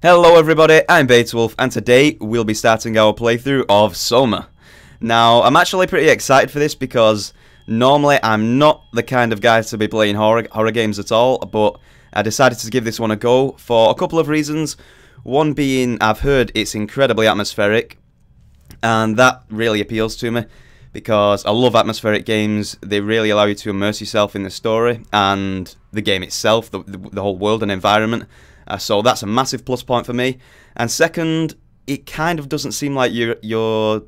Hello everybody, I'm Bateswolf, and today we'll be starting our playthrough of SOMA. Now, I'm actually pretty excited for this because normally I'm not the kind of guy to be playing horror games at all, but I decided to give this one a go for a couple of reasons. One being, I've heard it's incredibly atmospheric, and that really appeals to me because I love atmospheric games. They really allow you to immerse yourself in the story and the game itself, the whole world and environment. So that's a massive plus point for me. And second, it kind of doesn't seem like your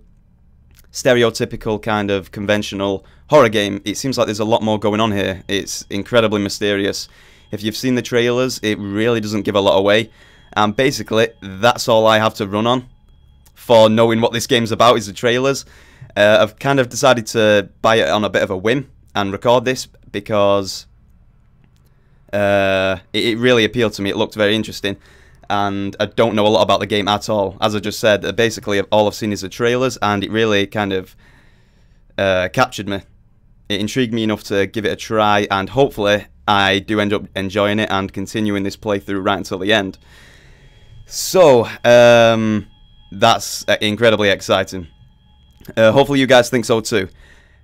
stereotypical kind of conventional horror game. It seems like there's a lot more going on here. It's incredibly mysterious. If you've seen the trailers, it really doesn't give a lot away. And basically, that's all I have to run on for knowing what this game's about is the trailers. I've kind of decided to buy it on a bit of a whim and record this because it really appealed to me. It looked very interesting, and I don't know a lot about the game at all. As I just said, basically all I've seen is the trailers, and it really kind of captured me. It intrigued me enough to give it a try, and hopefully I do end up enjoying it and continuing this playthrough right until the end. So, that's incredibly exciting. Hopefully you guys think so too.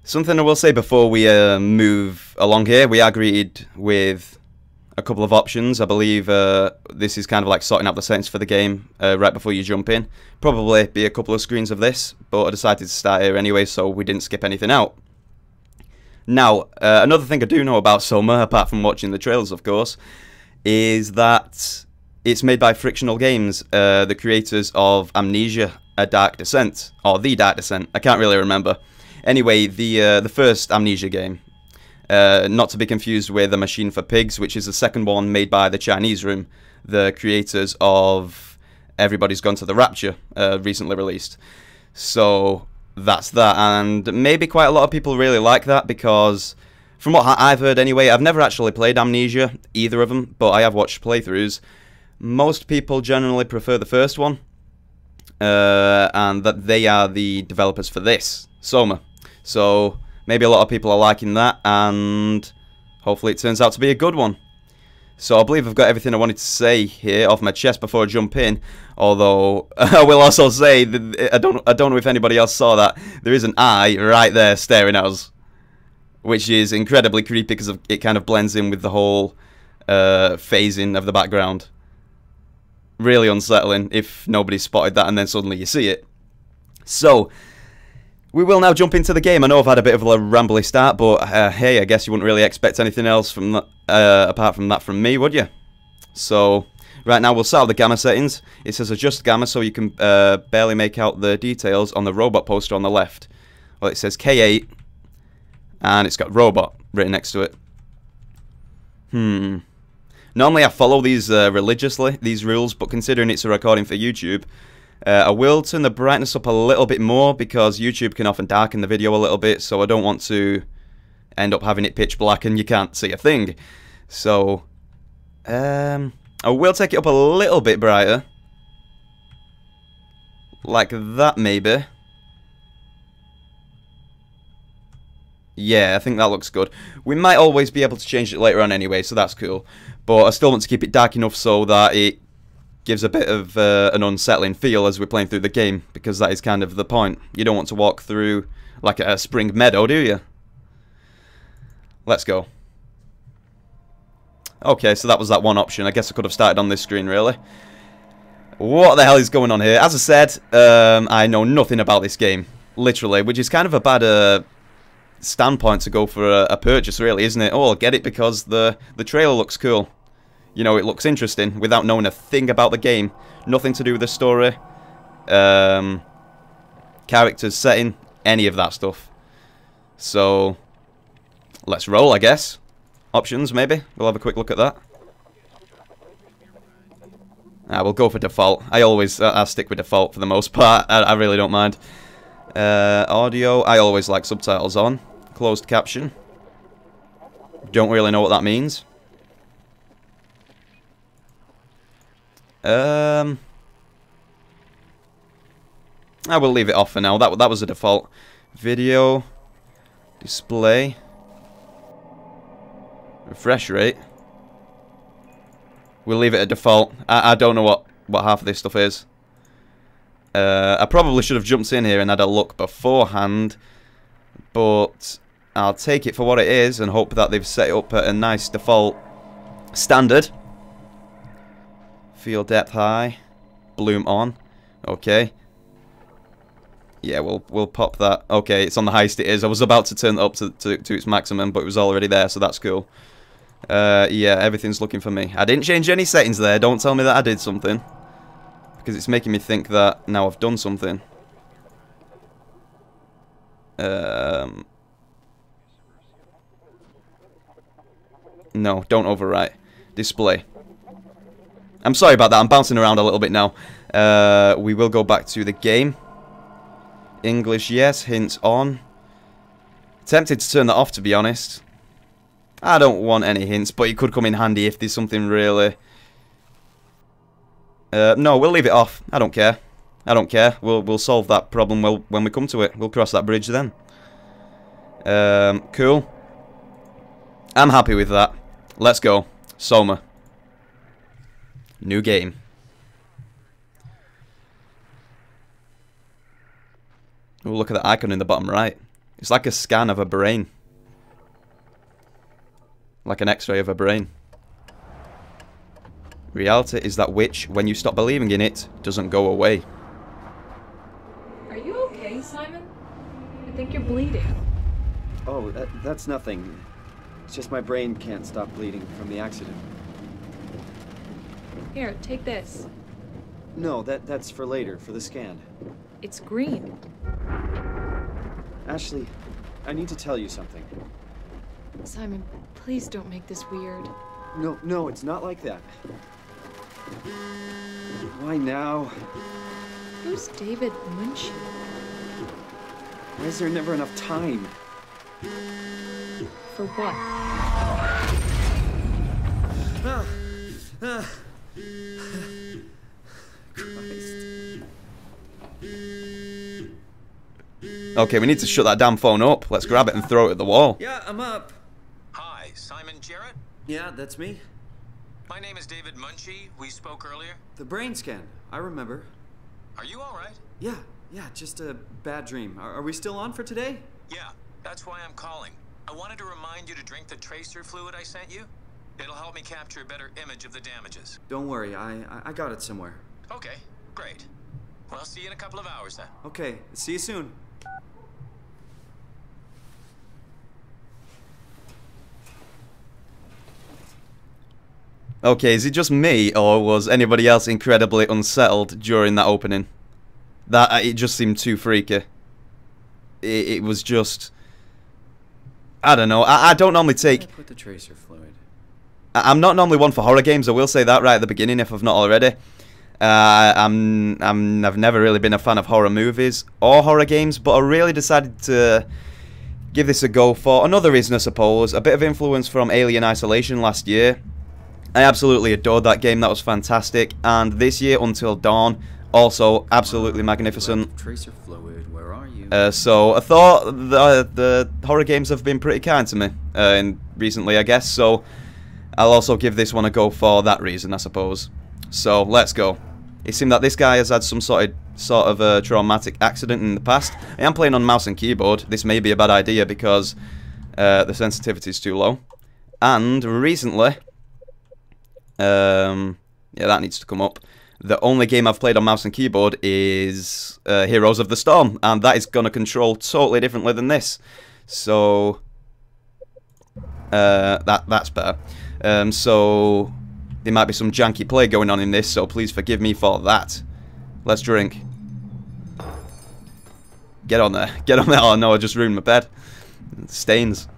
Something I will say before we move along here, we are greeted with a couple of options. I believe this is kind of like sorting out the settings for the game right before you jump in. Probably be a couple of screens of this, but I decided to start here anyway so we didn't skip anything out. Now, another thing I do know about SOMA, apart from watching the trailers of course, is that it's made by Frictional Games, the creators of Amnesia, A Dark Descent, or The Dark Descent, I can't really remember. Anyway, the first Amnesia game. Not to be confused with A Machine for Pigs, which is the second one made by the Chinese Room, the creators of Everybody's Gone to the Rapture, recently released. So that's that, and maybe quite a lot of people really like that because, from what I've heard anyway, I've never actually played Amnesia, either of them, but I have watched playthroughs. Most people generally prefer the first one, and that they are the developers for this, SOMA. So maybe a lot of people are liking that, and hopefully it turns out to be a good one. So I believe I've got everything I wanted to say here off my chest before I jump in. Although I will also say that I don't know if anybody else saw that there is an eye right there staring at us, which is incredibly creepy because it kind of blends in with the whole phasing of the background. Really unsettling if nobody spotted that and then suddenly you see it. So we will now jump into the game. I know I've had a bit of a rambly start, but hey, I guess you wouldn't really expect anything else from that, apart from that from me, would you? So, right now we'll start with the gamma settings. It says adjust gamma so you can barely make out the details on the robot poster on the left. Well, it says K8, and it's got robot written next to it. Normally I follow these religiously, these rules, but considering it's a recording for YouTube, I will turn the brightness up a little bit more because YouTube can often darken the video a little bit, so I don't want to end up having it pitch black and you can't see a thing. So, I will take it up a little bit brighter. Like that, maybe. Yeah, I think that looks good. We might always be able to change it later on anyway, so that's cool. But I still want to keep it dark enough so that it gives a bit of an unsettling feel as we're playing through the game, because that is kind of the point. You don't want to walk through like a spring meadow, do you? Let's go. Okay, so that was that one option. I guess I could have started on this screen, really. What the hell is going on here? As I said, I know nothing about this game, literally, which is kind of a bad standpoint to go for a purchase, really, isn't it? Oh, I'll get it because the trailer looks cool. You know, it looks interesting without knowing a thing about the game. Nothing to do with the story, characters, setting, any of that stuff. So, let's roll, I guess. Options, maybe. We'll have a quick look at that. We'll go for default. I stick with default for the most part. I really don't mind. Audio, I always like subtitles on. Closed caption. Don't really know what that means. I will leave it off for now. That was a default. Video. Display. Refresh rate. We'll leave it at default. I don't know what what half of this stuff is. I probably should have jumped in here and had a look beforehand, but I'll take it for what it is and hope that they've set it up at a nice default standard. Field depth high, bloom on. Okay. Yeah, we'll pop that. Okay, it's on the highest it is. I was about to turn it up to its maximum, but it was already there, so that's cool. Yeah, everything's looking for me. I didn't change any settings there. Don't tell me that I did something, because it's making me think that now I've done something. No, don't overwrite. Display. I'm sorry about that. I'm bouncing around a little bit now. We will go back to the game. English, yes. Hints on. Tempted to turn that off, to be honest. I don't want any hints, but it could come in handy if there's something really... no, we'll leave it off. I don't care. I don't care. We'll solve that problem when we come to it. We'll cross that bridge then. Cool. I'm happy with that. Let's go. SOMA. New game. Oh, look at the icon in the bottom right. It's like a scan of a brain. Like an x-ray of a brain. Reality is that which, when you stop believing in it, doesn't go away. Are you okay, Simon? I think you're bleeding. Oh, that's nothing. It's just my brain can't stop bleeding from the accident. Here, take this. No, that's for later, for the scan. It's green. Ashley, I need to tell you something. Simon, please don't make this weird. No, it's not like that. Why now? Who's David Munchie? Why is there never enough time? For what? Christ. Okay, we need to shut that damn phone up. Let's grab it and throw it at the wall. Yeah, I'm up. Hi, Simon Jarrett? Yeah, that's me. My name is David Munchie. We spoke earlier. The brain scan. I remember. Are you alright? Yeah, just a bad dream. Are we still on for today? Yeah, that's why I'm calling. I wanted to remind you to drink the tracer fluid I sent you. It'll help me capture a better image of the damages. Don't worry, I got it somewhere. Okay, great. Well, I'll see you in a couple of hours then. Okay, see you soon. Okay, is it just me, or was anybody else incredibly unsettled during that opening? It just seemed too freaky. It was just... I don't know. I don't normally take... Put the tracer fluid. I'm not normally one for horror games. I will say that right at the beginning, if I've not already. I've never really been a fan of horror movies or horror games, but I really decided to give this a go for another reason, I suppose. A bit of influence from Alien Isolation last year. I absolutely adored that game. That was fantastic. And this year, Until Dawn, also absolutely magnificent. Tracer fluid, where are you? So I thought the horror games have been pretty kind to me recently, I guess. So I'll also give this one a go for that reason, I suppose. So let's go. It seemed that this guy has had some sort of a traumatic accident in the past. I am playing on mouse and keyboard. This may be a bad idea because the sensitivity is too low. And recently... yeah, that needs to come up. The only game I've played on mouse and keyboard is Heroes of the Storm, and that is going to control totally differently than this. So that's better. So there might be some janky play going on in this, so please forgive me for that. Let's drink. Get on there. Get on there. Oh no, I just ruined my bed. Stains.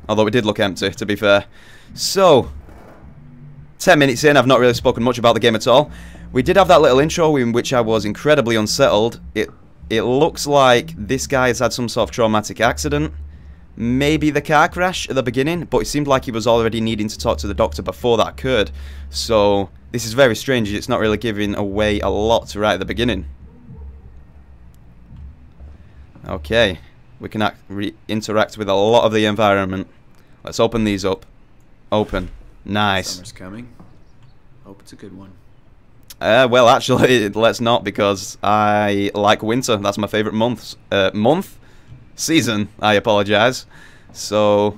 Although it did look empty, to be fair. So 10 minutes in, I've not really spoken much about the game at all. We did have that little intro in which I was incredibly unsettled. It looks like this guy has had some sort of traumatic accident. Maybe the car crash at the beginning, but it seemed like he was already needing to talk to the doctor before that occurred. So this is very strange. It's not really giving away a lot right at the beginning. Okay, we can interact with a lot of the environment. Let's open these up. Open. Nice. Summer's coming. Hope it's a good one. Well, actually, let's not, because I like winter. That's my favourite month. Season, I apologise. So,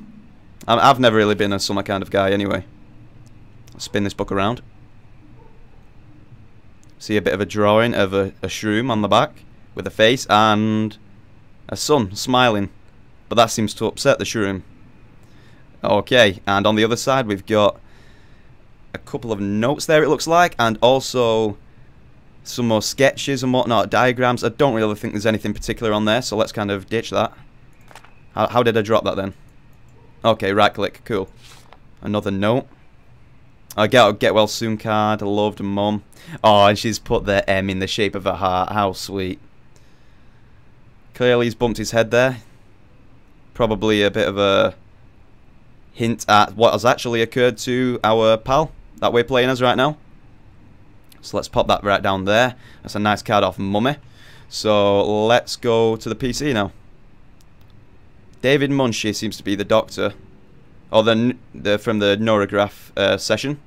I've never really been a summer kind of guy anyway. I'll spin this book around. See a bit of a drawing of a shroom on the back with a face and a sun smiling. But that seems to upset the shroom. Okay, and on the other side we've got a couple of notes there, it looks like, and also some more sketches and whatnot, diagrams. I don't really think there's anything particular on there, so let's kind of ditch that. How did I drop that then? Okay, right click, cool. Another note. I get well soon card, loved mum. Oh, and she's put the M in the shape of a heart, how sweet. Clearly he's bumped his head there. Probably a bit of a hint at what has actually occurred to our pal that we're playing as right now. So let's pop that right down there. That's a nice card off Mummy. So let's go to the PC now. David Munshi seems to be the doctor, or from the neurograph session.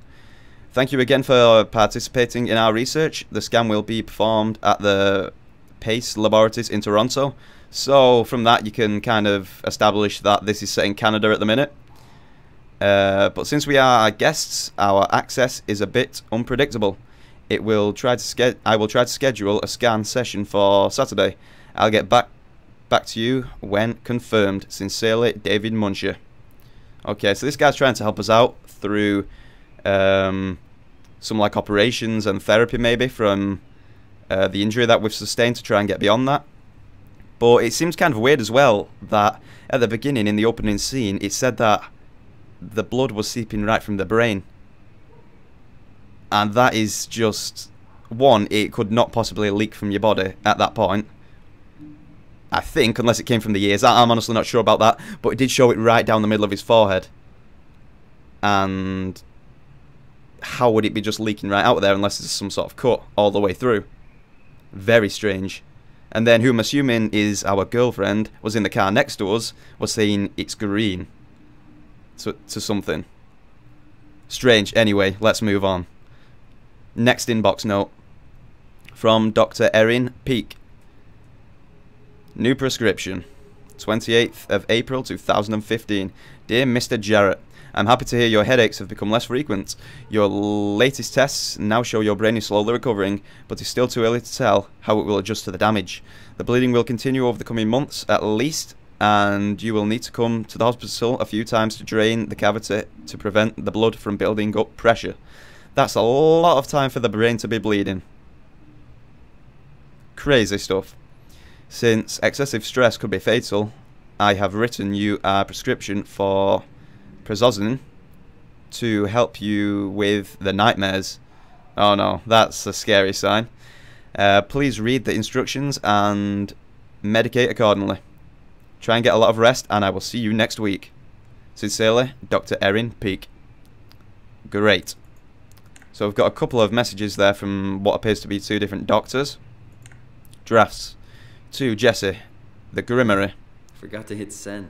Thank you again for participating in our research. The scan will be performed at the Pace Laboratories in Toronto. So from that you can kind of establish that this is set in Canada at the minute. But since we are guests, our access is a bit unpredictable. I will try to schedule a scan session for Saturday. I'll get back to you when confirmed. Sincerely, David Muncher. Okay, so this guy's trying to help us out through some like operations and therapy maybe from the injury that we've sustained to try and get beyond that. But it seems kind of weird as well that at the beginning in the opening scene it said that the blood was seeping right from the brain. And that is just, one, it could not possibly leak from your body at that point. I think, unless it came from the ears. I'm honestly not sure about that. But it did show it right down the middle of his forehead. And how would it be just leaking right out of there unless it's some sort of cut all the way through? Very strange. And then who I'm assuming is our girlfriend was in the car next to us, was saying it's green to something. Strange. Anyway, let's move on. Next inbox note from Dr. Erin Peake. New prescription. 28th of April 2015. Dear Mr. Jarrett, I'm happy to hear your headaches have become less frequent. Your latest tests now show your brain is slowly recovering, but it's still too early to tell how it will adjust to the damage. The bleeding will continue over the coming months at least, and you will need to come to the hospital a few times to drain the cavity to prevent the blood from building up pressure. That's a lot of time for the brain to be bleeding. Crazy stuff. Since excessive stress could be fatal, I have written you a prescription for Prazosin to help you with the nightmares. Oh no, that's a scary sign. Please read the instructions and medicate accordingly. Try and get a lot of rest, and I will see you next week. Sincerely, Dr. Erin Peake. Great. So we've got a couple of messages there from what appears to be two different doctors. Drafts. To Jesse, the Grimmery. Forgot to hit send.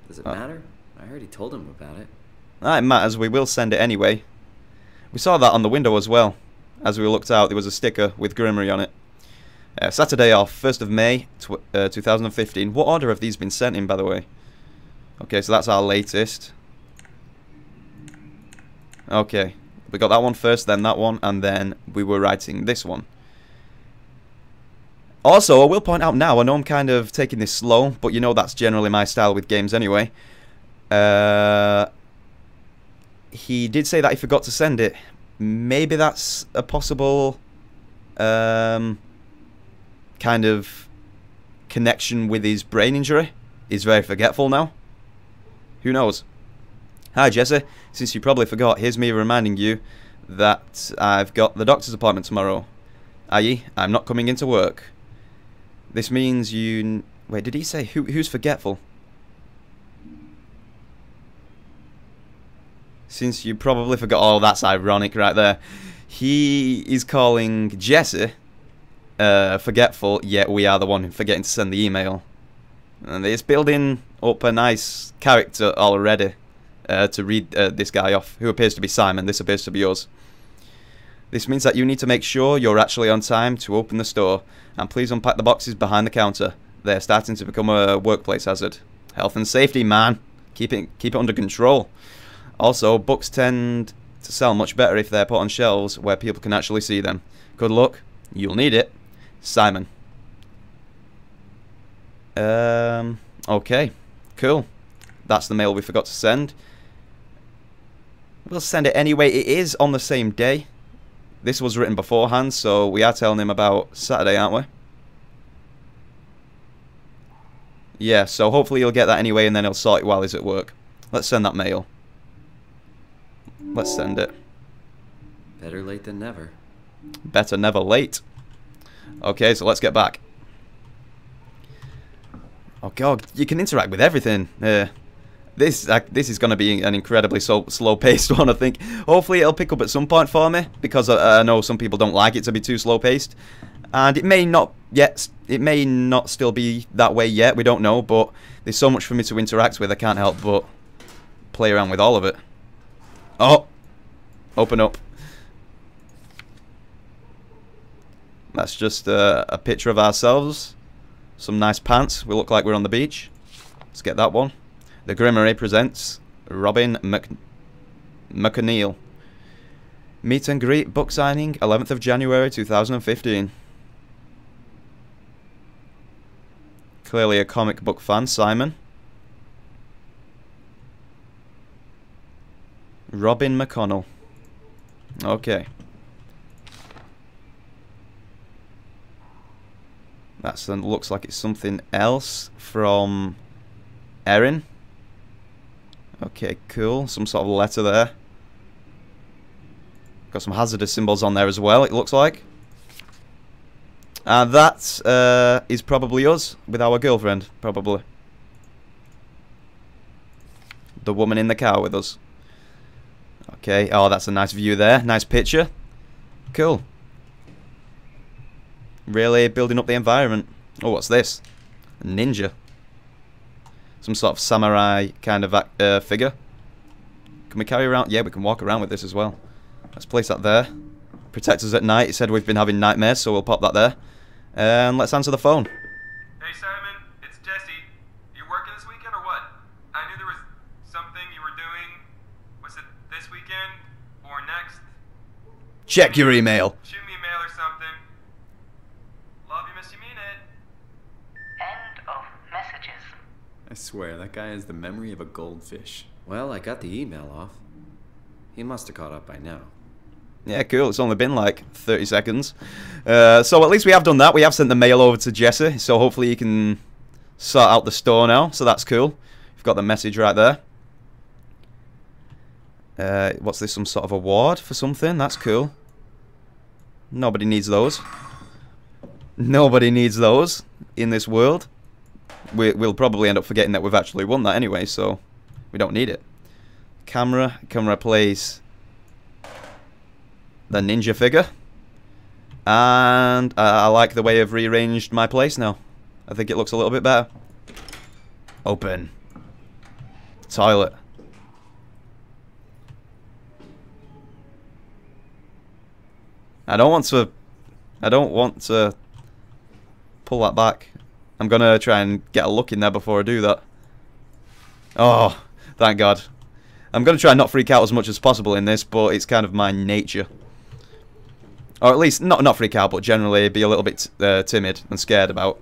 Does it matter? I already told him about it. It matters, we will send it anyway. We saw that on the window as well. As we looked out, there was a sticker with Grimmery on it. Saturday off, 1st of May 2015. What order have these been sent in, by the way? Okay, so that's our latest. Okay, we got that one first, then that one, and then we were writing this one. Also, I will point out now, I know I'm kind of taking this slow, but you know that's generally my style with games anyway. He did say that he forgot to send it. Maybe that's a possible kind of connection with his brain injury. He's very forgetful now. Who knows? Hi Jesse, since you probably forgot, here's me reminding you that I've got the doctor's appointment tomorrow. i.e., I'm not coming into work. This means you... Wait, did he say who's forgetful? Since you probably forgot... Oh, that's ironic right there. He is calling Jesse forgetful, yet we are the one forgetting to send the email. And it's building up a nice character already to read this guy off, who appears to be Simon. This appears to be us. This means that you need to make sure you're actually on time to open the store. And please unpack the boxes behind the counter. They're starting to become a workplace hazard. Health and safety, man. Keep it under control. Also, books tend to sell much better if they're put on shelves where people can actually see them. Good luck. You'll need it. Simon. Okay. Cool. That's the mail we forgot to send. We'll send it anyway. It is on the same day. This was written beforehand, so we are telling him about Saturday, aren't we? Yeah, so hopefully he'll get that anyway, and then he'll sort it while he's at work. Let's send that mail. Let's send it. Better late than never. Better never late. Okay, so let's get back. Oh god, you can interact with everything. This is going to be an incredibly slow-paced one, I think. Hopefully it'll pick up at some point for me, because I know some people don't like it to be too slow-paced. And it may not still be that way yet, we don't know, but there's so much for me to interact with, I can't help but play around with all of it. Oh! Open up. That's just a picture of ourselves. Some nice pants. We look like we're on the beach. Let's get that one. The Grimmery presents Robin McNeil. Meet and greet book signing 11th of January 2015. Clearly a comic book fan, Simon. Robin McConnell. Okay. That looks like it's something else from Erin. Okay, cool. Some sort of letter there. Got some hazardous symbols on there as well, it looks like. And that is probably us with our girlfriend, probably. The woman in the car with us. Okay, oh, that's a nice view there. Nice picture. Cool. Really building up the environment. Oh, what's this? A ninja. Some sort of samurai kind of figure. Can we carry around? Yeah, we can walk around with this as well. Let's place that there. Protect us at night. It said we've been having nightmares, so we'll pop that there. And let's answer the phone. Hey Simon, it's Jesse. You working this weekend or what? I knew there was something you were doing. Was it this weekend or next? Check your email. Shoot me a mail or something. Love you, miss you, mean it. End of messages. I swear, that guy has the memory of a goldfish. Well, I got the email off. He must have caught up by now. Yeah, cool. It's only been like 30 seconds. So at least we have done that. We have sent the mail over to Jesse. So hopefully you can sort out the store now. So that's cool. We've got the message right there. What's this? Some sort of award for something? That's cool. Nobody needs those. Nobody needs those in this world. We'll probably end up forgetting that we've actually won that anyway. So we don't need it. Camera plays the ninja figure, and I like the way I've rearranged my place now. I think it looks a little bit better. Open. Toilet. I don't want to pull that back. I'm gonna try and get a look in there before I do that. Oh, thank God. I'm going to try and not freak out as much as possible in this, but it's kind of my nature. Or at least, not freak out, but generally be a little bit timid and scared about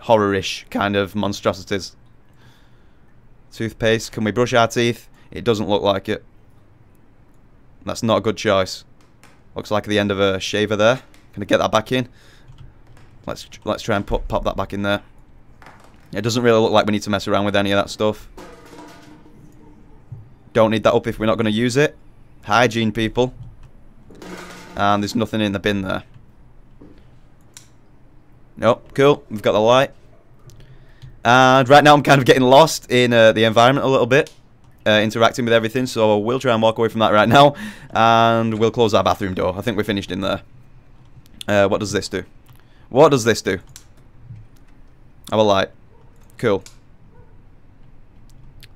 horror-ish kind of monstrosities. Toothpaste. Can we brush our teeth? It doesn't look like it. That's not a good choice. Looks like the end of a shaver there. Can I get that back in? Let's try and pop that back in there. It doesn't really look like we need to mess around with any of that stuff. Don't need that up if we're not going to use it. Hygiene, people. And there's nothing in the bin there. Nope, cool. We've got the light. And right now I'm kind of getting lost in the environment a little bit. Interacting with everything. So we'll try and walk away from that right now. And we'll close our bathroom door. I think we're finished in there. What does this do? What does this do? Our light. Cool.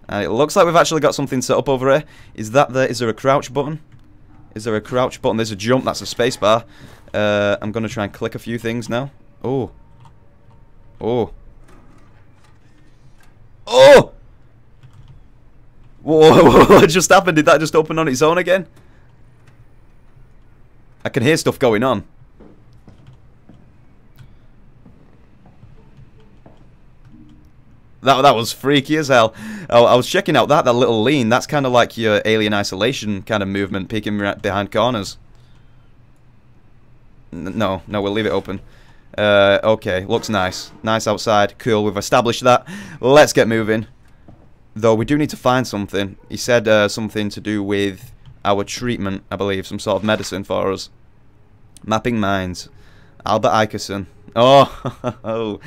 And it looks like we've actually got something set up over here. Is there a crouch button? Is there a crouch button? There's a jump. That's a space bar. I'm going to try and click a few things now. Oh. Oh. Oh! Whoa, what just happened? Did that just open on its own again? I can hear stuff going on. That was freaky as hell. I was checking out that little lean. That's kind of like your Alien Isolation kind of movement, peeking right behind corners. No, we'll leave it open. Okay, looks nice. Nice outside. Cool, we've established that. Let's get moving. Though we do need to find something. He said something to do with our treatment, I believe. Some sort of medicine for us. Mapping minds. Albert Ikerson. Oh,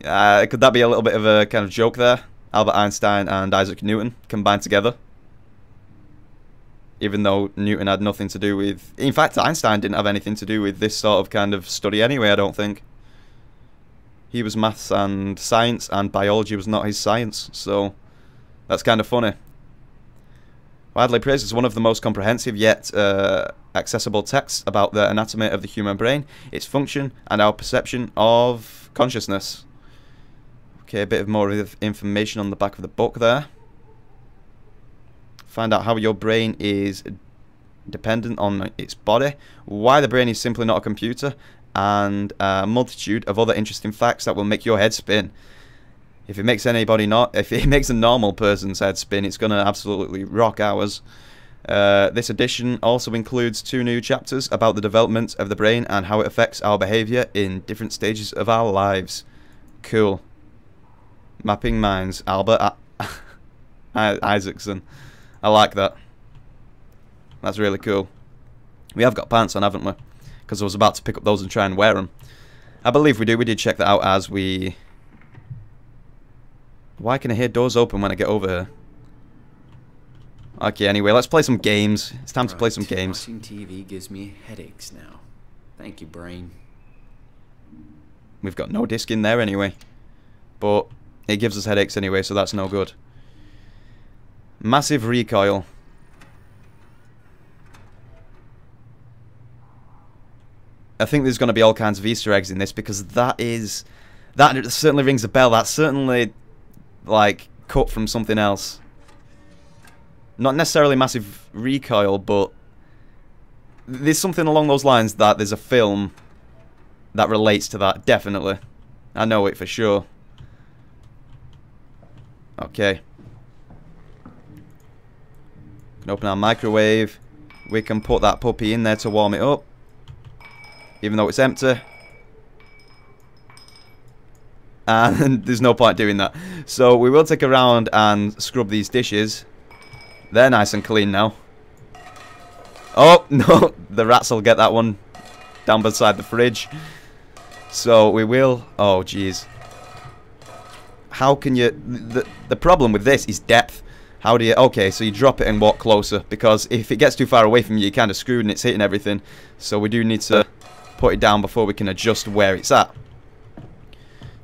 could that be a little bit of a kind of joke there? Albert Einstein and Isaac Newton combined together. Even though Newton had nothing to do with... In fact, Einstein didn't have anything to do with this sort of kind of study anyway, I don't think. He was maths and science, and biology was not his science, so that's kind of funny. Widely praised as one of the most comprehensive yet accessible texts about the anatomy of the human brain, its function, and our perception of consciousness. Okay, a bit of more information on the back of the book there. Find out how your brain is dependent on its body, why the brain is simply not a computer, and a multitude of other interesting facts that will make your head spin. If it makes if it makes a normal person's head spin, it's gonna absolutely rock ours. This edition also includes 2 new chapters about the development of the brain and how it affects our behavior in different stages of our lives. Cool. Mapping minds. Albert Isaacson. I like that. That's really cool. We have got pants on, haven't we? Because I was about to pick up those and try and wear them. I believe we do. We did check that out as we... Why can I hear doors open when I get over here? Okay, anyway, let's play some games. It's time to play some games. Watching TV gives me headaches now. Thank you, brain. We've got no disc in there anyway. But it gives us headaches anyway, so that's no good. Massive recoil. I think there's going to be all kinds of Easter eggs in this, because that certainly rings a bell. That's certainly like cut from something else. Not necessarily massive recoil, but there's something along those lines that there's a film that relates to that, definitely. I know it for sure. Okay. We can open our microwave. We can put that puppy in there to warm it up, even though it's empty. And there's no point doing that. So we will take a round and scrub these dishes. They're nice and clean now. Oh, no. The rats will get that one down beside the fridge. So we will... Oh, jeez. How can you... The problem with this is depth. How do you... Okay, so you drop it and walk closer. Because if it gets too far away from you, you're kind of screwed and it's hitting everything. So we do need to put it down before we can adjust where it's at.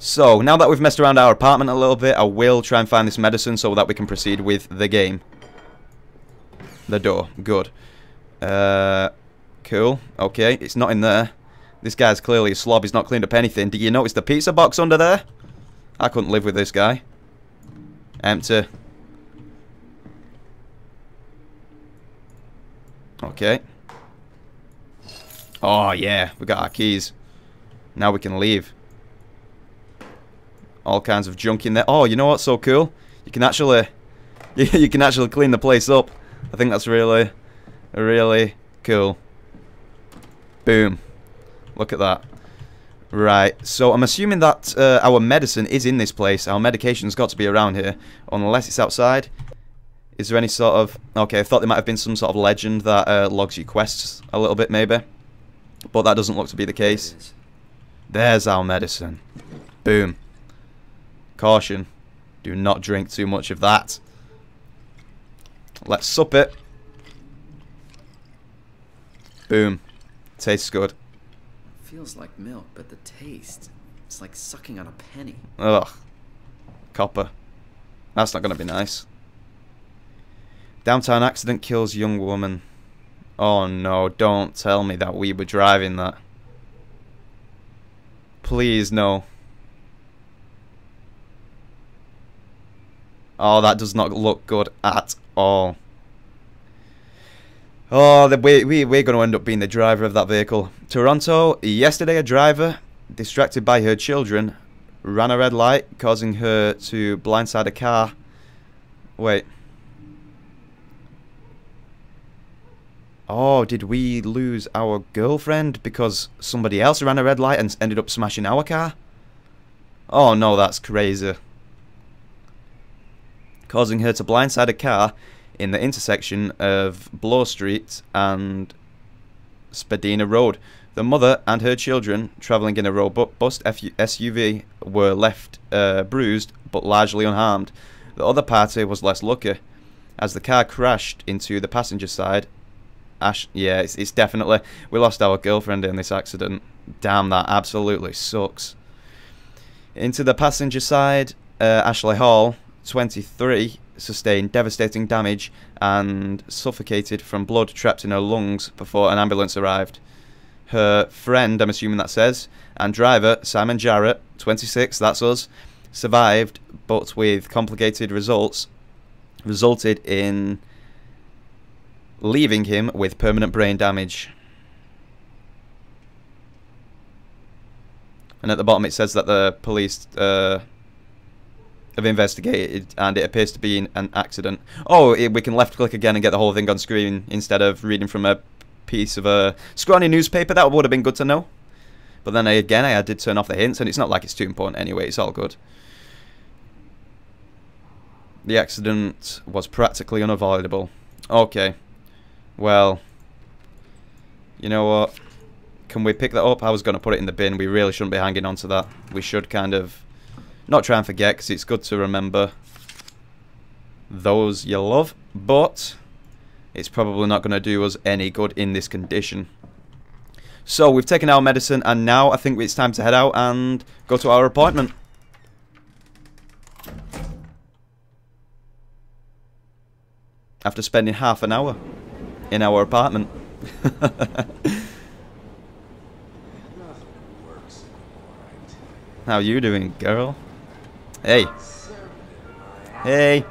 So, now that we've messed around our apartment a little bit, I will try and find this medicine so that we can proceed with the game. The door. Good. Cool. Okay, it's not in there. This guy's clearly a slob. He's not cleaned up anything. Did you notice the pizza box under there? I couldn't live with this guy. Empty. Okay. Oh, yeah. We got our keys. Now we can leave. All kinds of junk in there. Oh, you know what's so cool? You can actually... you can actually clean the place up. I think that's really, really cool. Boom. Look at that. Right, so I'm assuming that our medicine is in this place. Our medication's got to be around here, unless it's outside. Is there any sort of... Okay, I thought there might have been some sort of legend that logs your quests a little bit, maybe. But that doesn't look to be the case. There's our medicine. Boom. Caution. Do not drink too much of that. Let's sup it. Boom. Tastes good. Feels like milk, but the taste, it's like sucking on a penny. Ugh. Copper. That's not going to be nice. Downtown accident kills young woman. Oh no, don't tell me that we were driving that. Please, no. Oh, that does not look good at all. Oh, we're going to end up being the driver of that vehicle. Toronto, yesterday a driver, distracted by her children, ran a red light, causing her to blindside a car. Wait. Oh, did we lose our girlfriend because somebody else ran a red light and ended up smashing our car? Oh no, that's crazy. Causing her to blindside a car in the intersection of Bloor Street and Spadina Road. The mother and her children, travelling in a robust SUV, were left bruised but largely unharmed. The other party was less lucky, as the car crashed into the passenger side. Yeah, it's definitely... We lost our girlfriend in this accident. Damn, that absolutely sucks. Into the passenger side, Ashley Hall, 23, sustained devastating damage and suffocated from blood trapped in her lungs before an ambulance arrived. Her friend, I'm assuming that says, and driver, Simon Jarrett, 26, that's us, survived, but with complicated results, resulted in leaving him with permanent brain damage. And at the bottom it says that the police have investigated and it appears to be an accident. Oh, we can left click again and get the whole thing on screen instead of reading from a piece of a scrawny newspaper. That would have been good to know. But then again, I did turn off the hints and it's not like it's too important anyway, it's all good. The accident was practically unavoidable. Okay. Well, you know what? Can we pick that up? I was going to put it in the bin. We really shouldn't be hanging on to that. We should kind of not try and forget, because it's good to remember those you love, but it's probably not going to do us any good in this condition. So we've taken our medicine, and now I think it's time to head out and go to our appointment. After spending half an hour in our apartment. How you doing, girl? Hey. Hey.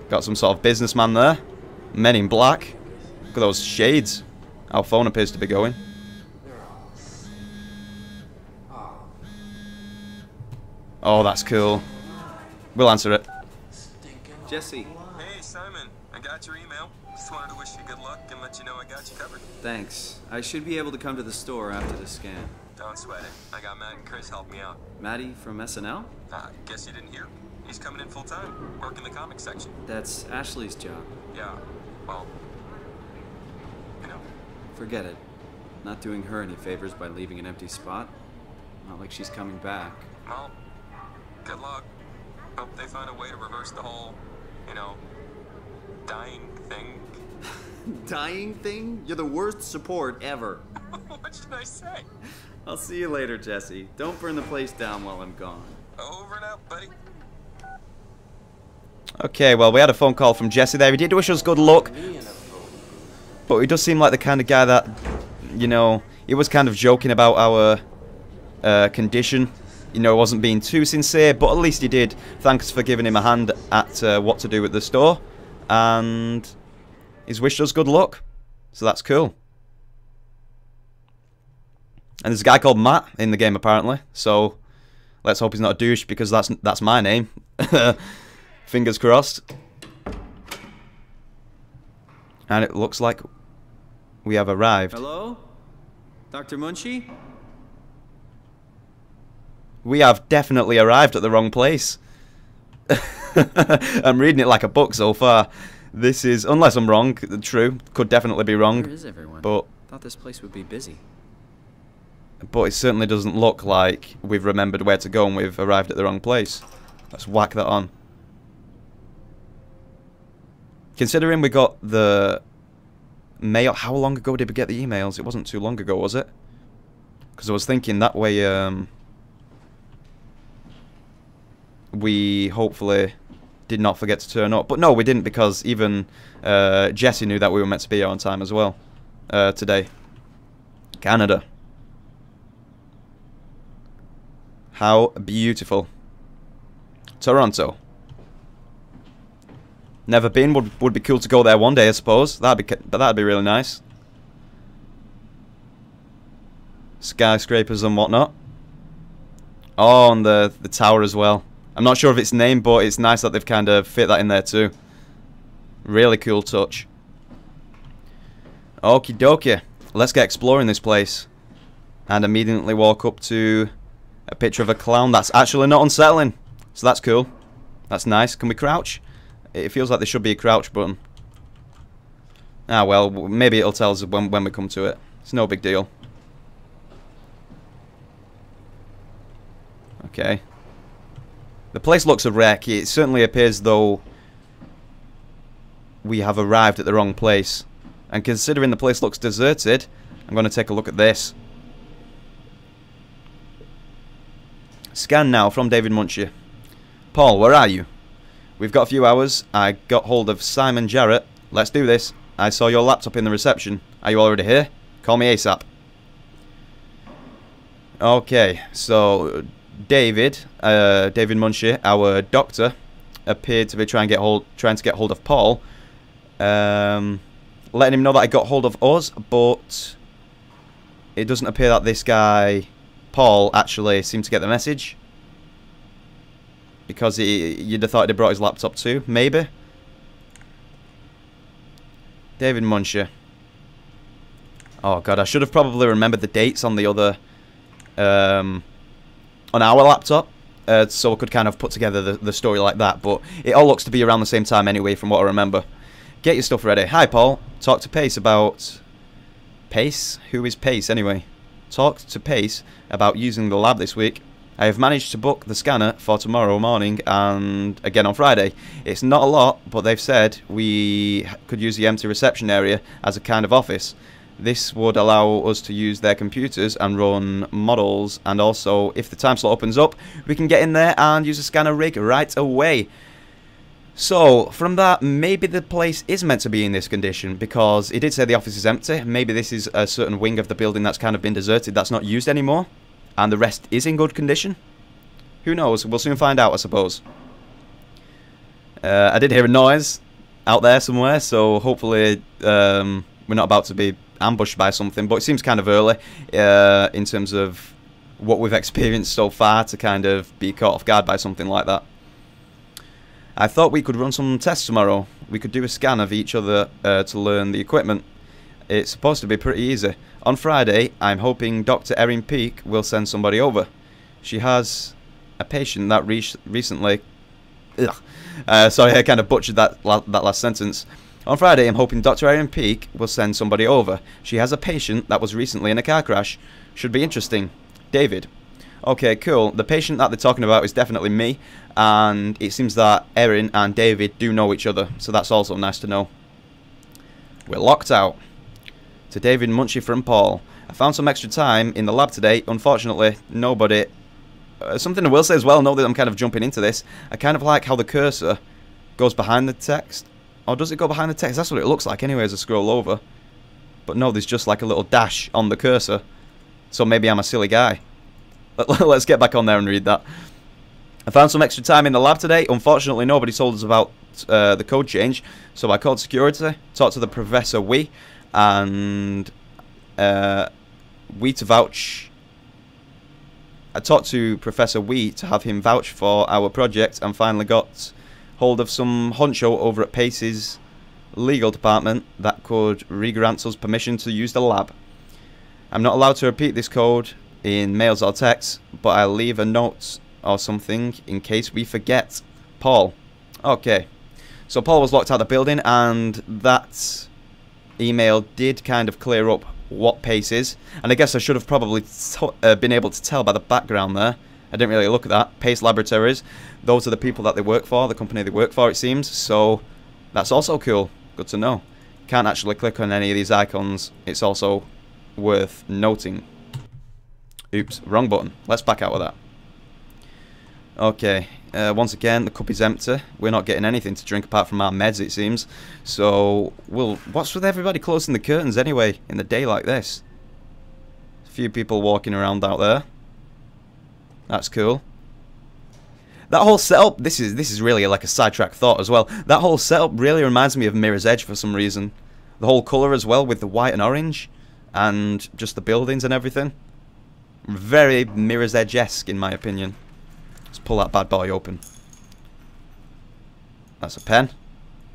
Got some sort of businessman there. Men in black. Look at those shades. Our phone appears to be going. Oh, that's cool. We'll answer it. Jesse. Hey, Simon. I got your email. Just wanted to wish you good luck and let you know I got you covered. Thanks. I should be able to come to the store after the scan. Don't sweat it. I got Matt and Chris helping me out. Maddie from SNL? Guess you didn't hear? He's coming in full time, working the comics section. That's Ashley's job. Yeah, well, you know. Forget it. Not doing her any favors by leaving an empty spot. Not like she's coming back. Well, good luck. Hope they find a way to reverse the whole, you know, dying thing. Dying thing? You're the worst support ever. What should I say? I'll see you later, Jesse. Don't burn the place down while I'm gone. Over and out, buddy. Okay, well, we had a phone call from Jesse there. He did wish us good luck. But he does seem like the kind of guy that, you know, he was kind of joking about our condition. You know, wasn't being too sincere, but at least he did. Thanks for giving him a hand at what to do at the store. And he's wished us good luck. So that's cool. And there's a guy called Matt in the game, apparently. So let's hope he's not a douche, because that's my name. Fingers crossed. And it looks like we have arrived. Hello? Dr. Munchie? We have definitely arrived at the wrong place. I'm reading it like a book so far. This is, unless I'm wrong, true, could definitely be wrong. Where is everyone? But Thought this place would be busy. But it certainly doesn't look like we've remembered where to go and we've arrived at the wrong place. Let's whack that on. Considering we got the mail, how long ago did we get the emails? It wasn't too long ago, was it? Because I was thinking that way we hopefully did not forget to turn up. But no, we didn't, because even Jesse knew that we were meant to be here on time as well today. Canada. How beautiful. Toronto. Never been. Would be cool to go there one day, I suppose. That'd be really nice. Skyscrapers and whatnot. Oh, and the tower as well. I'm not sure of its name, but it's nice that they've kind of fit that in there too. Really cool touch. Okie dokie. Let's get exploring this place. And immediately walk up to a picture of a clown that's actually not unsettling. So that's cool. That's nice. Can we crouch? It feels like there should be a crouch button. Ah, well, maybe it'll tell us when we come to it. It's no big deal. Okay. The place looks a wreck. It certainly appears though we have arrived at the wrong place. And considering the place looks deserted, I'm going to take a look at this. Scan now from David Munchie. Paul, where are you? We've got a few hours. I got hold of Simon Jarrett. Let's do this. I saw your laptop in the reception. Are you already here? Call me ASAP. Okay, so David Munchie, our doctor, appeared to be trying to get hold of Paul. Letting him know that I got hold of us, but it doesn't appear that this guy, Paul, actually seemed to get the message. Because you'd have thought he'd brought his laptop too, maybe. David Munchie. Oh god, I should have probably remembered the dates on the other, on our laptop, so I could kind of put together the story like that. But it all looks to be around the same time anyway, from what I remember. Get your stuff ready. Hi, Paul. Talk to Pace about... Pace? Who is Pace, anyway? Talk to Pace about using the lab this week. I have managed to book the scanner for tomorrow morning and again on Friday. It's not a lot, but they've said we could use the empty reception area as a kind of office. This would allow us to use their computers and run models, and also, if the time slot opens up, we can get in there and use a scanner rig right away. So, from that, maybe the place is meant to be in this condition, because it did say the office is empty. Maybe this is a certain wing of the building that's kind of been deserted, that's not used anymore, and the rest is in good condition. Who knows? We'll soon find out, I suppose. I did hear a noise out there somewhere, so hopefully we're not about to be ambushed by something, but it seems kind of early in terms of what we've experienced so far to kind of be caught off guard by something like that. I thought we could run some tests tomorrow. We could do a scan of each other to learn the equipment. It's supposed to be pretty easy. On Friday, I'm hoping Dr. Erin Peake will send somebody over. She has a patient that recently... sorry, I kind of butchered that last sentence. On Friday, I'm hoping Dr. Erin Peake will send somebody over. She has a patient that was recently in a car crash. Should be interesting. David. Okay, cool. The patient that they're talking about is definitely me, and it seems that Erin and David do know each other, so that's also nice to know. We're locked out. To David Munchie from Paul. I found some extra time in the lab today. Unfortunately, nobody... something I will say as well, now that I'm kind of jumping into this, I kind of like how the cursor goes behind the text. Or does it go behind the text? That's what it looks like anyway as I scroll over. But no, there's just like a little dash on the cursor. So maybe I'm a silly guy. Let's get back on there and read that. I found some extra time in the lab today. Unfortunately, nobody told us about the code change. So I called security, talked to the Professor Wee, and Wee to vouch. I talked to Professor Wee to have him vouch for our project, and finally got hold of some honcho over at Pace's legal department that could re-grant us permission to use the lab. I'm not allowed to repeat this code in mails or texts, but I'll leave a note or something in case we forget. Paul. Okay. So Paul was locked out of the building, and that email did kind of clear up what Pace is. And I guess I should have probably been able to tell by the background there. I didn't really look at that. Pace Laboratories. Those are the people that they work for, the company they work for, it seems. So that's also cool. Good to know. Can't actually click on any of these icons. It's also worth noting. Oops, wrong button. Let's back out of that. Okay, once again, the cup is empty. We're not getting anything to drink apart from our meds, it seems. So, what's with everybody closing the curtains anyway, in the day like this? A few people walking around out there. That's cool. That whole setup, this is really like a sidetrack thought as well. That whole setup really reminds me of Mirror's Edge for some reason. The whole colour as well, with the white and orange, and just the buildings and everything. Very Mirror's Edge-esque, in my opinion. Let's pull that bad boy open. That's a pen.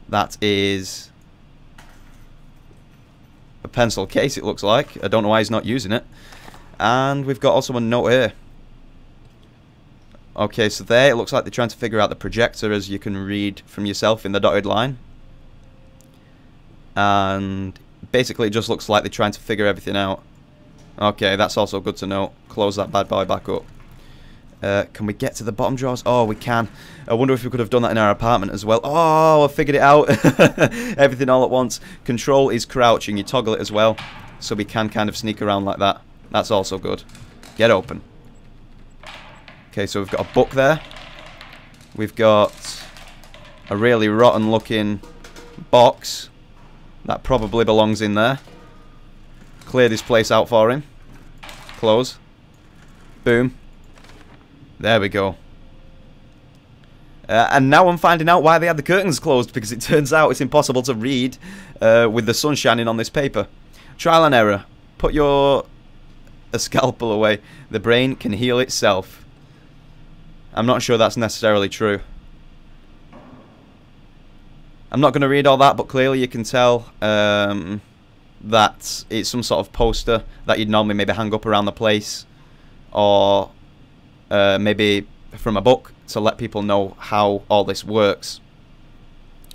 That is a pencil case, it looks like. I don't know why he's not using it. And we've got also a note here. Okay, so there, it looks like they're trying to figure out the projector, as you can read from yourself in the dotted line. And basically it just looks like they're trying to figure everything out. Okay, that's also good to know. Close that bad boy back up. Can we get to the bottom drawers? Oh, we can. I wonder if we could have done that in our apartment as well. Oh, I figured it out. Everything all at once. Control is crouching. You toggle it as well. So we can kind of sneak around like that. That's also good. Get open. Okay, so we've got a book there. We've got a really rotten looking box. That probably belongs in there. Clear this place out for him. Close. Boom. There we go. And now I'm finding out why they had the curtains closed, because it turns out it's impossible to read with the sun shining on this paper. Trial and error. Put your scalpel away. The brain can heal itself. I'm not sure that's necessarily true. I'm not going to read all that, but clearly you can tell that it's some sort of poster that you'd normally maybe hang up around the place, or maybe from a book to let people know how all this works.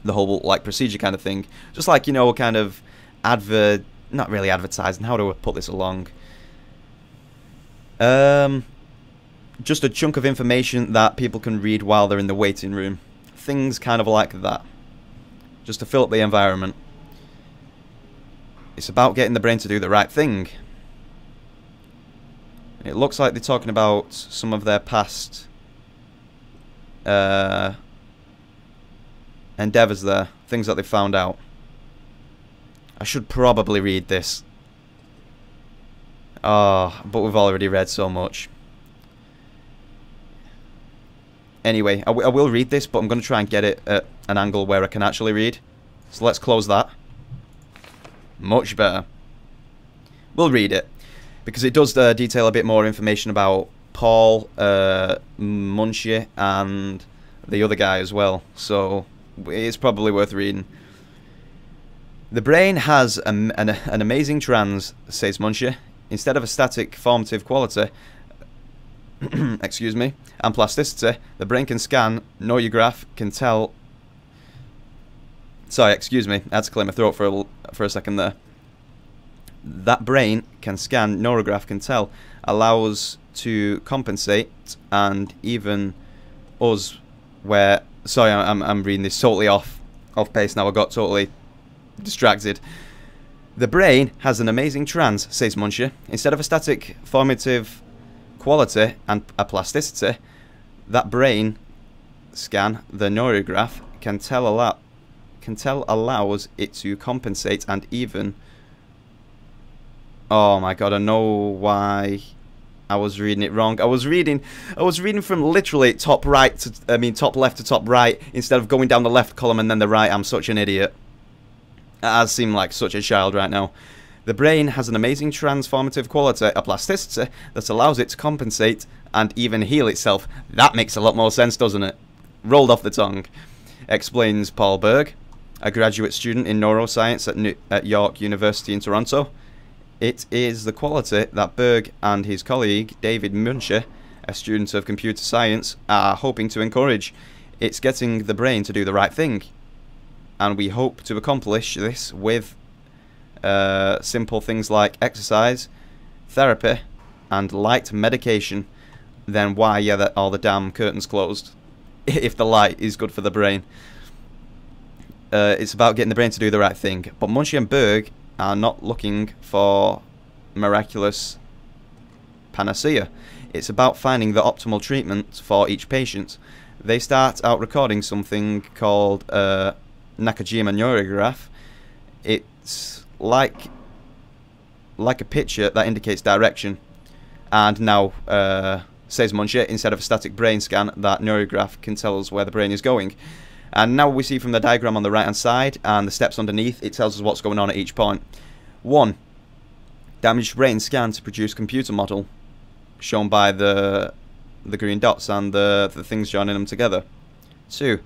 The whole like procedure kind of thing. Just like, you know, kind of not really advertising, how do I put this along? Just a chunk of information that people can read while they're in the waiting room. Things kind of like that. Just to fill up the environment. It's about getting the brain to do the right thing. It looks like they're talking about some of their past endeavours there. Things that they found out. I should probably read this. Ah, but we've already read so much. Anyway, I will read this, but I'm going to try and get it at an angle where I can actually read. So let's close that. Much better. We'll read it, because it does detail a bit more information about Paul, Munchie, and the other guy as well. So it's probably worth reading. The brain has an amazing trans, says Munchie. Instead of a static formative quality, excuse me, and plasticity, the brain can scan, neurograph, can tell... Sorry, excuse me, I had to clear my throat for a second there. That brain can scan, neurograph, can tell, allows to compensate, and even us where... Sorry, I'm reading this totally off pace now, I got totally distracted. The brain has an amazing trans, says Munchie. Instead of a static formative quality and a plasticity, that brain scan, the neurograph, can tell allows it to compensate and even... Oh my god, I know why I was reading it wrong. I was reading from literally top left to top right, instead of going down the left column and then the right. I'm such an idiot. I seem like such a child right now. The brain has an amazing transformative quality, a plasticity, that allows it to compensate and even heal itself. That makes a lot more sense, doesn't it? Rolled off the tongue. Explains Paul Berg, a graduate student in neuroscience at York University in Toronto. It is the quality that Berg and his colleague, David Munchie, a student of computer science, are hoping to encourage. It's getting the brain to do the right thing. And we hope to accomplish this with simple things like exercise, therapy, and light medication. Then why are all the damn curtains closed? If the light is good for the brain. It's about getting the brain to do the right thing. But Munchie and Berg are not looking for miraculous panacea. It's about finding the optimal treatment for each patient. They start out recording something called Nakajima neurograph. It's like a picture that indicates direction. And now, says Muncher, instead of a static brain scan, that neurograph can tell us where the brain is going. And now we see from the diagram on the right hand side and the steps underneath, it tells us what's going on at each point. 1. Damaged brain scan to produce computer model, shown by the green dots and the things joining them together. 2.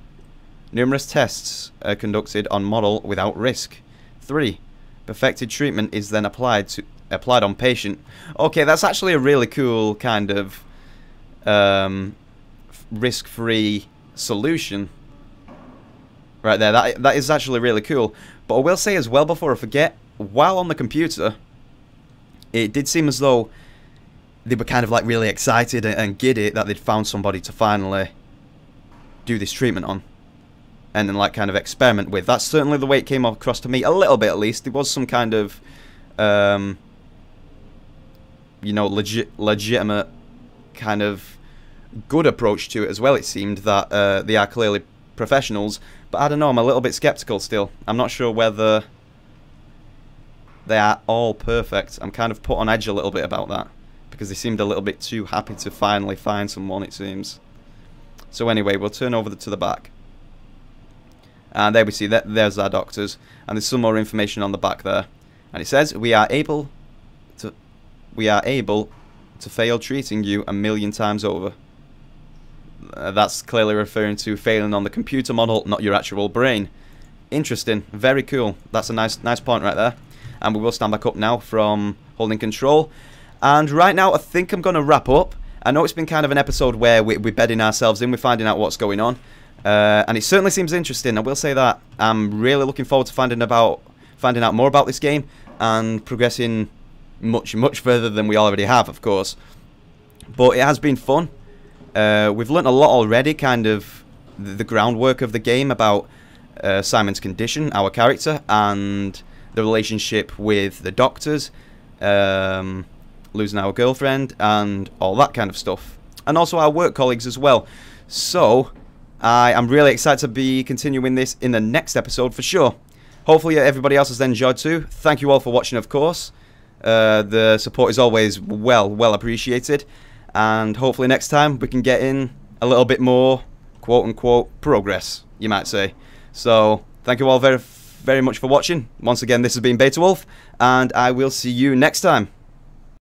Numerous tests are conducted on model without risk. 3. Perfected treatment is then applied on patient. Okay, that's actually a really cool kind of risk-free solution right there. That is actually really cool. But I will say as well, before I forget, while on the computer, it did seem as though they were kind of like really excited and giddy that they'd found somebody to finally do this treatment on and then like kind of experiment with. That's certainly the way it came across to me, a little bit at least. There was some kind of you know, legitimate kind of good approach to it as well. It seemed that they are clearly professionals, but I don't know, I'm a little bit skeptical still. I'm not sure whether they are all perfect. I'm kind of put on edge a little bit about that, because they seemed a little bit too happy to finally find someone, it seems. So anyway, we'll turn over to the back. And there we see that there's our doctors, and there's some more information on the back there. And it says, we are able to fail treating you 1,000,000 times over. That's clearly referring to failing on the computer model, not your actual brain. Interesting, very cool. That's a nice point right there. And we will stand back up now from holding control. And right now, I think I'm going to wrap up. I know it's been kind of an episode where we're bedding ourselves in, we're finding out what's going on. And it certainly seems interesting, I will say that. I'm really looking forward to finding out more about this game and progressing much further than we already have, of course. But it has been fun. We've learnt a lot already, kind of the groundwork of the game about Simon's condition, our character, and the relationship with the doctors, losing our girlfriend, and all that kind of stuff. And also our work colleagues as well. So, I am really excited to be continuing this in the next episode for sure. Hopefully everybody else has enjoyed too. Thank you all for watching, of course. The support is always well appreciated. And hopefully next time we can get in a little bit more quote-unquote progress, you might say. So, thank you all very much for watching. Once again, this has been Beta Wolf, and I will see you next time.